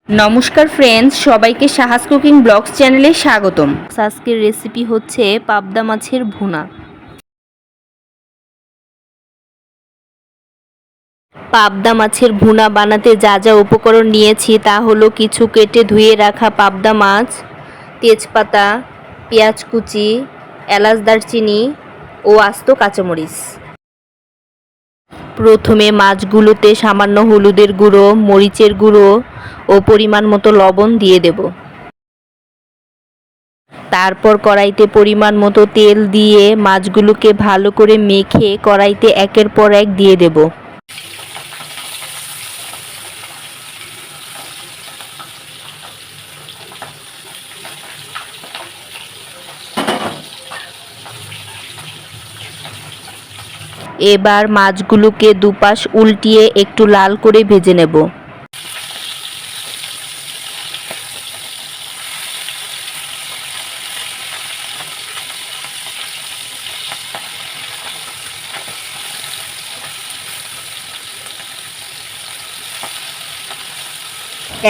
নমস্কার ফ্রেন্ডস, সবাইকে সাহাস cooking blogs চ্যানেলে স্বাগতম। আজকের রেসিপি হচ্ছে পাবদা মাছের ভুনা। পাবদা মাছের ভুনা বানাতে যা যা উপকরণ নিয়েছি তা হলো কিছু কেটে ধুয়ে রাখা পাবদা মাছ, তেজপাতা, পেঁয়াজ কুচি, এলাচ দারচিনি ও আস্ত কাঁচামরিচ। প্রথমে মাছগুলোতে সামান্য হলুদের গুঁড়ো, মরিচের গুঁড়ো ও পরিমাণ মতো লবণ দিয়ে দেব। তারপর কড়াইতে পরিমাণ মতো তেল দিয়ে মাছগুলোকে ভালো করে মেখে কড়াইতে একের পর এক দিয়ে দেব। এবার মাছগুলোকে দুপাশ উল্টিয়ে একটু লাল করে ভেজে নেব।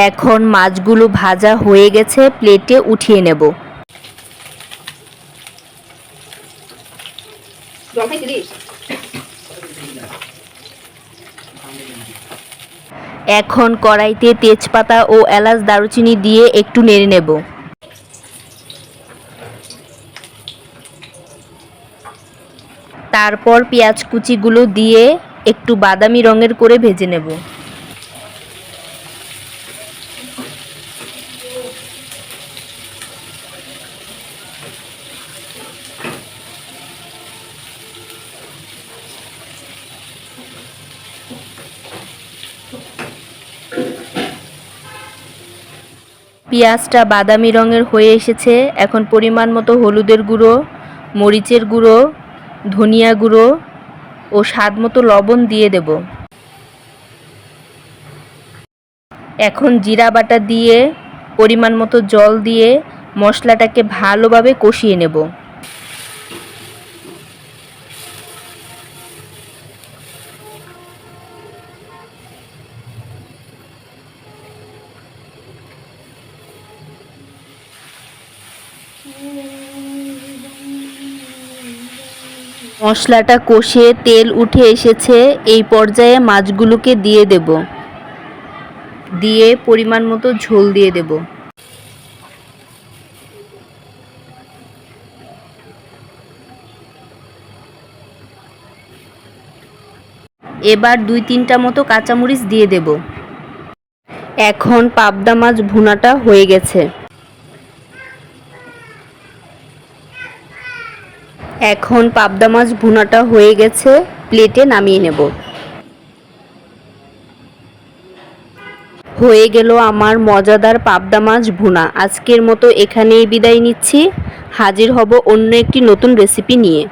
এখন মাছগুলো ভাজা হয়ে গেছে, প্লেটে উঠিয়ে নেব। এখন কড়াইতে তেজপাতা ও এলাচ দারুচিনি দিয়ে একটু নেড়ে নেব। তারপর পেঁয়াজ কুচিগুলো দিয়ে একটু বাদামি রঙের করে ভেজে নেব। পেঁয়াজটা বাদামি রঙের হয়ে এসেছে। এখন পরিমাণ মতো হলুদের গুঁড়ো, মরিচের গুঁড়ো, ধনিয়া গুঁড়ো ও স্বাদ মতো লবণ দিয়ে দেব। এখন জিরা বাটা দিয়ে পরিমাণ মতো জল দিয়ে মশলাটাকে ভালোভাবে কষিয়ে নেব। মশলাটা কষিয়ে তেল উঠে এসেছে। এই পর্যায়ে মাছগুলোকে দিয়ে দেব, দিয়ে পরিমাণ মতো ঝোল দিয়ে দেব। এবার 2-3টা মতো কাঁচামরিচ দিয়ে দেব। এখন পাবদা মাছ ভুনাটা হয়ে গেছে। এখন পাবদা মাছ ভুনাটা হয়ে গেছে, প্লেটে নামিয়ে নেব। হয়ে গেল আমার মজাদার পাবদা মাছ ভুনা। আজকের মতো এখানেই বিদায় নিচ্ছি। হাজির হব অন্য একটি নতুন রেসিপি নিয়ে।